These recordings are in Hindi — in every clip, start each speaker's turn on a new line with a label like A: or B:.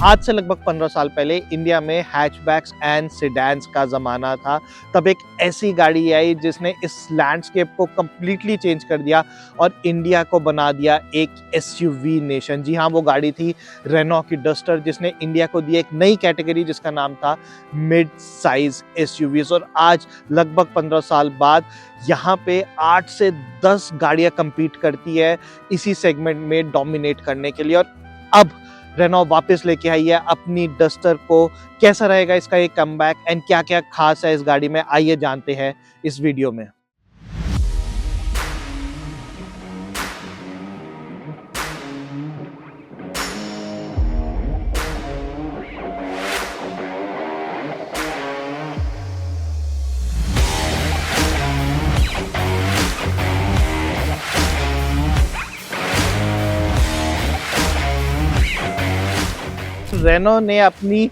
A: आज से लगभग 15 साल पहले इंडिया में हैचबैक्स एंड सेडान्स का ज़माना था। तब एक ऐसी गाड़ी आई जिसने इस लैंडस्केप को कंप्लीटली चेंज कर दिया और इंडिया को बना दिया एक एसयूवी नेशन। जी हाँ, वो गाड़ी थी रेनॉ की डस्टर, जिसने इंडिया को दी एक नई कैटेगरी जिसका नाम था मिड साइज एसयूवीज। और आज लगभग 15 साल बाद यहाँ पे 8 से 10 गाड़ियां कंपीट करती है इसी सेगमेंट में डोमिनेट करने के लिए। और अब रेनॉ वापस लेके आई है अपनी डस्टर को। कैसा रहेगा इसका एक कमबैक एंड क्या क्या खास है इस गाड़ी में, आइए जानते हैं इस वीडियो में। रेनॉ ने अपनी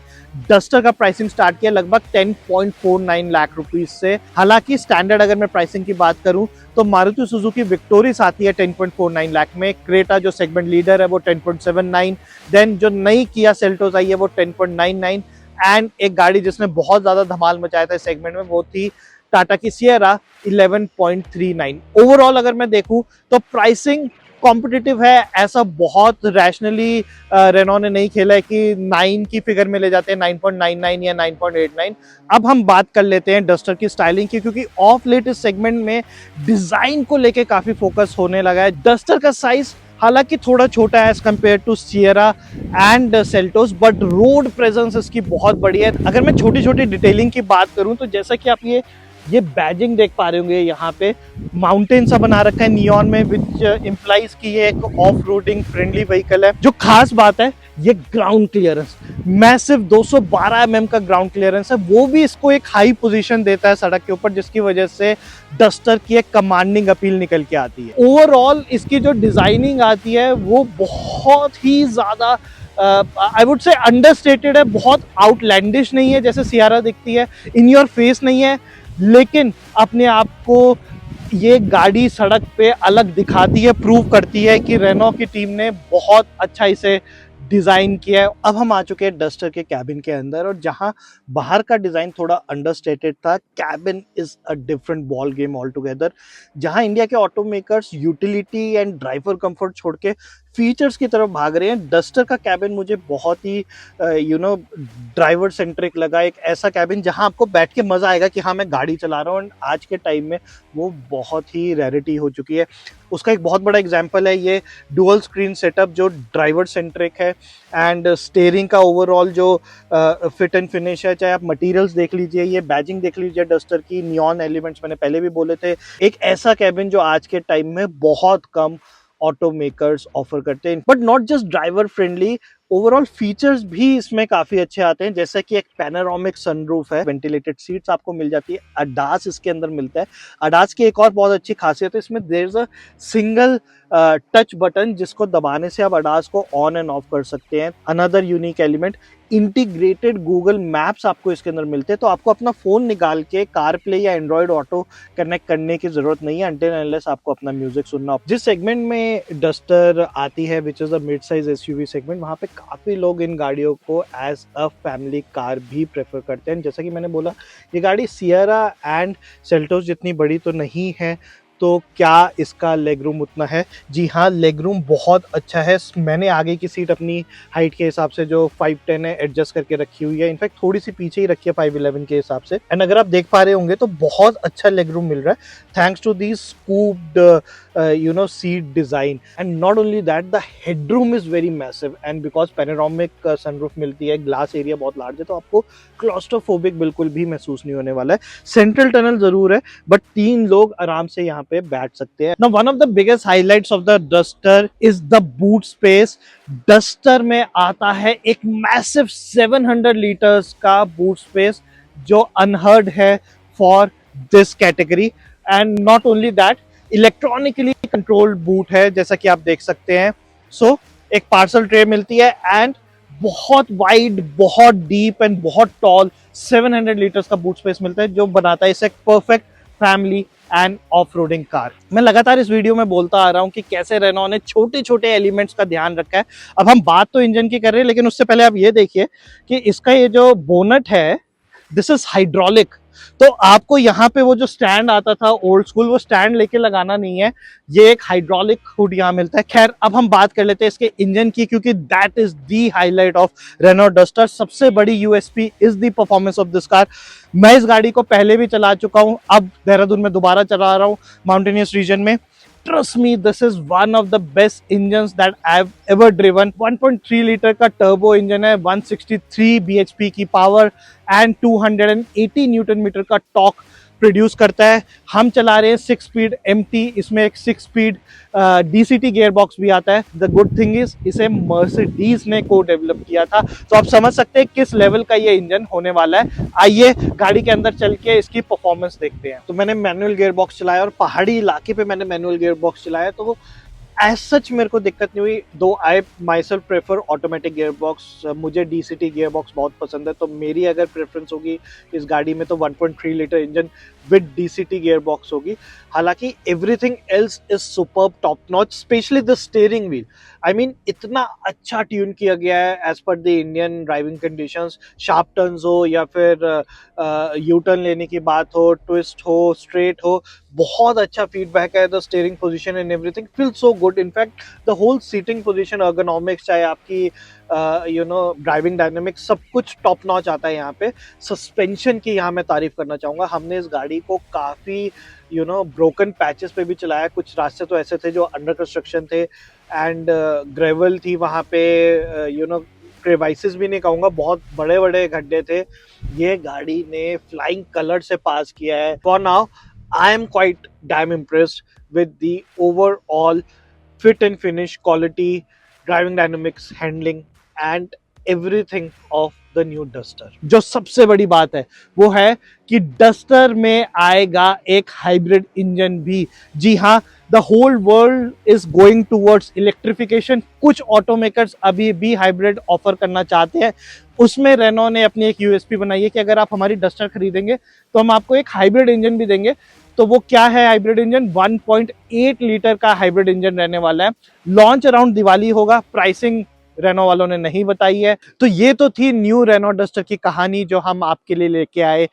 A: डस्टर का प्राइसिंग स्टार्ट किया लगभग 10.49 लाख रुपीस से। हालांकि स्टैंडर्ड अगर मैं प्राइसिंग की बात करूं तो मारुति सुजुकी विक्टोरिस आती है 10.49 लाख में, क्रेटा जो सेगमेंट लीडर है वो 10.79, देन जो नई किया सेल्टोस आई है वो 10.99 एंड एक गाड़ी जिसने बहुत ज्यादा धमाल मचाया था इस सेगमेंट में वो थी टाटा की सियरा 11.39। ओवरऑल अगर मैं देखूं तो प्राइसिंग कॉम्पिटिटिव है, ऐसा बहुत रैशनली रेनॉ ने नहीं खेला है कि 9 की फिगर में ले जाते हैं 9.99 या 9.89। अब हम बात कर लेते हैं डस्टर की स्टाइलिंग की, क्योंकि ऑफ लेट इस सेगमेंट में डिजाइन को लेके काफी फोकस होने लगा है। डस्टर का साइज हालांकि थोड़ा छोटा है as compare to Sierra and Seltos, but road presence इसकी बहुत बड़ी है। अगर मैं छोटी छोटी डिटेलिंग की बात करूं तो जैसा कि आप ये बैजिंग देख पा रहे होंगे, यहाँ पे माउंटेन सा बना रखा है नियॉन में, विच इंप्लाइज कि ये एक ऑफ रोडिंग फ्रेंडली व्हीकल है। जो खास बात है ये ग्राउंड क्लियरेंस, मैसिव 212 mm का ग्राउंड क्लियरेंस है, वो भी इसको एक हाई पोजीशन देता है सड़क के ऊपर, जिसकी वजह से डस्टर की एक कमांडिंग अपील निकल के आती है। ओवरऑल इसकी जो डिजाइनिंग आती है वो बहुत ही ज्यादा आई वुड से अंडरस्टेटेड है, बहुत आउटलैंडिश नहीं है जैसे सियारा दिखती है, इन योर फेस नहीं है, लेकिन अपने आप को ये गाड़ी सड़क पे अलग दिखाती है, प्रूव करती है कि रेनॉ की टीम ने बहुत अच्छा इसे डिजाइन किया है। अब हम आ चुके हैं डस्टर के कैबिन के अंदर, और जहां बाहर का डिजाइन थोड़ा अंडरस्टेटेड था, cabin is a different ball game all together. जहां इंडिया के auto makers utility and driver comfort छोड़ के फीचर्स की तरफ भाग रहे हैं, डस्टर का कैबिन मुझे बहुत ही ड्राइवर सेंट्रिक लगा। एक ऐसा कैबिन जहां आपको बैठ के मजा आएगा कि हाँ मैं गाड़ी चला रहा हूँ, एंड आज के टाइम में वो बहुत ही रेयरिटी हो चुकी है। उसका एक बहुत बड़ा एग्जांपल है ये डुअल स्क्रीन सेटअप जो ड्राइवर सेंट्रिक है, एंड स्टीयरिंग का ओवरऑल जो फिट एंड फिनिश है, चाहे आप मटेरियल्स देख लीजिए, ये बैजिंग देख लीजिए डस्टर की, नियॉन एलिमेंट्स मैंने पहले भी बोले थे। एक ऐसा कैबिन जो आज के टाइम में बहुत कम ऑटो मेकर्स ऑफर करते हैं, but not just driver friendly, overall features भी इसमें काफी अच्छे आते हैं, जैसे कि एक पैनोरामिक सनरूफ है, वेंटिलेटेड सीट्स आपको मिल जाती है, अडास इसके अंदर मिलता है। अडास की एक और बहुत अच्छी खासियत है, इसमें there is a single touch button जिसको दबाने से आप अडास को ऑन एंड ऑफ कर सकते हैं। Another unique element, integrated Google maps आपको इसके अंदर मिलते हैं, तो आपको अपना फोन निकाल के कार प्ले या एंड्रॉइड ऑटो कनेक्ट करने की जरूरत नहीं है अनटिल अनलेस आपको अपना म्यूजिक सुनना हो। जिस सेगमेंट में डस्टर आती है which is a mid size SUV segment, वहां पे काफी लोग इन गाड़ियों को एज अ फैमिली कार भी प्रेफर करते हैं। जैसा कि मैंने बोला, ये गाड़ी सियरा एंड सेल्टोस जितनी बड़ी तो नहीं है, तो क्या इसका लेग रूम उतना है? जी हाँ, लेग रूम बहुत अच्छा है। मैंने आगे की सीट अपनी हाइट के हिसाब से जो 5'10" है एडजस्ट करके रखी हुई है, इनफैक्ट थोड़ी सी पीछे ही रखी है 5'11" के हिसाब से, एंड अगर आप देख पा रहे होंगे तो बहुत अच्छा लेग रूम मिल रहा है thanks to the scooped seat design. And not only that, the headroom is very massive, and because panoramic sunroof मिलती है, ग्लास एरिया बहुत लार्ज है, तो आपको क्लॉस्ट्रोफोबिक बिल्कुल भी महसूस नहीं होने वाला है। सेंट्रल टनल जरूर है, बट 3 लोग आराम से यहाँ पे बैठ सकते हैं। Now, one of the biggest highlights of the Duster is the boot space. Duster में आता है एक मैसिव 700 लीटर्स का बूट स्पेस जो अनहर्ड है for this category, and not only that, electronically controlled boot है जैसा कि आप देख सकते हैं। सो एक पार्सल ट्रे मिलती है, एंड बहुत वाइड, बहुत डीप एंड बहुत टॉल 700 लीटर्स का बूट स्पेस मिलता है, जो बनाता है इसे perfect family end off roading car. मैं लगातार इस वीडियो में बोलता आ रहा हूं कि कैसे रेनॉ ने छोटे छोटे एलिमेंट्स का ध्यान रखा है। अब हम बात तो इंजन की कर रहे हैं, लेकिन उससे पहले आप ये देखिए कि इसका ये जो बोनट है, दिस इज हाइड्रोलिक। तो आपको यहाँ पे वो जो स्टैंड आता था ओल्ड स्कूल, वो स्टैंड लेके लगाना नहीं है, ये एक हाइड्रोलिक हुड यहाँ मिलता है। खैर, अब हम बात कर लेते हैं इसके इंजन की, क्योंकि that is the highlight of Renault duster. सबसे बड़ी USP is the performance of this car. मैं इस गाड़ी को पहले भी चला चुका हूं, अब देहरादून में दोबारा चला रहा हूं माउंटेनियस रीजन में। Trust me, this is one of the best engines that I've ever driven. 1.3 litre का टर्बो इंजन है, 163 bhp की पावर एंड 280 न्यूटन मीटर का टॉर्क प्रोड्यूस करता है। हम चला रहे हैं 6 स्पीड MT, इसमें एक 6 स्पीड DCT गियर बॉक्स भी आता है। द गुड थिंग इज इसे मर्सिडीज ने को डेवलप किया था, तो आप समझ सकते हैं किस लेवल का ये इंजन होने वाला है। आइए गाड़ी के अंदर चल के इसकी परफॉर्मेंस देखते हैं। तो मैंने मैनुअल गियर बॉक्स चलाया, और पहाड़ी इलाके पे मैंने मैनुअल गियर बॉक्स चलाया, तो वो एज सच मेरे को दिक्कत नहीं हुई। Though I myself prefer automatic gearbox, मुझे DCT गियर बॉक्स बहुत पसंद है, तो मेरी अगर प्रेफरेंस होगी इस गाड़ी में तो 1.3 litre engine with DCT gear box होगी। हालांकि everything else is superb, top notch, specially the steering wheel. I mean इतना अच्छा ट्यून किया गया है as per the Indian driving conditions. Sharp turns हो या फिर यू टर्न लेने की बात हो, ट्विस्ट हो, स्ट्रेट हो, बहुत अच्छा फीडबैक है। The steering position and everything feel so good. In fact the whole seating position, ergonomics, चाहे आपकी ड्राइविंग डायनेमिक्स, सब कुछ टॉप नॉच आता है यहाँ पे। सस्पेंशन की यहाँ मैं तारीफ करना चाहूँगा। हमने इस गाड़ी को काफ़ी ब्रोकन पैचेस पे भी चलाया। कुछ रास्ते तो ऐसे थे जो अंडर कंस्ट्रक्शन थे, एंड ग्रेवल थी वहाँ पे, क्रेवाइसिस भी नहीं कहूँगा, बहुत बड़े बड़े गड्ढे थे। ये गाड़ी ने फ्लाइंग कलर से पास किया है। For now I am quite damn impressed with the overall fit and finish, quality, driving dynamics, handling and everything of the new Duster. जो सबसे बड़ी बात है वो है कि डस्टर में आएगा एक हाइब्रिड इंजन भी। जी हाँ, the whole world is going towards electrification. कुछ ऑटोमेकर्स अभी भी हाइब्रिड ऑफर करना चाहते हैं, उसमें रेनॉ ने अपनी एक यूएसपी बनाई है कि अगर आप हमारी डस्टर खरीदेंगे तो हम आपको एक हाइब्रिड इंजन भी देंगे। तो वो क्या है हाइब्रिड इंजन? 1.8 लीटर का हाइब्रिड इंजन रहने वाला है। लॉन्च अराउंड दिवाली होगा, प्राइसिंग रेनॉ वालों ने नहीं बताई है। तो ये तो थी न्यू रेनॉ डस्टर की कहानी जो हम आपके लिए लेके आए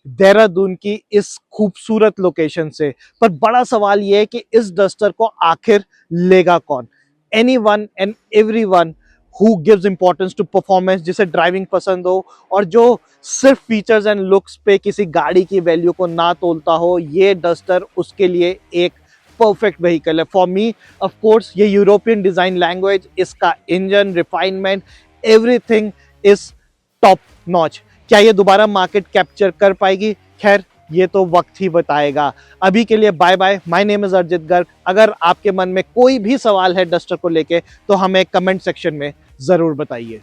A: देहरादून की इस खूबसूरत लोकेशन से। पर बड़ा सवाल ये है कि इस डस्टर को आखिर लेगा कौन? Anyone and everyone who gives importance to performance, जिसे ड्राइविंग पसंद हो और जो सिर्फ फीचर्स एंड लुक्स पे किसी गाड़ी की वैल्यू को ना तोलता हो, ये डस्टर उसके लिए एक परफेक्ट व्हीकल है। फॉर मी ऑफ कोर्स ये यूरोपियन डिजाइन लैंग्वेज, इसका engine, refinement, everything is top notch. क्या ये दोबारा मार्केट कैप्चर कर पाएगी? खैर, ये तो वक्त ही बताएगा। अभी के लिए bye bye. My name is Arjit Garg. अगर आपके मन में कोई भी सवाल है डस्टर को लेके तो हमें कमेंट सेक्शन में जरूर बताइए।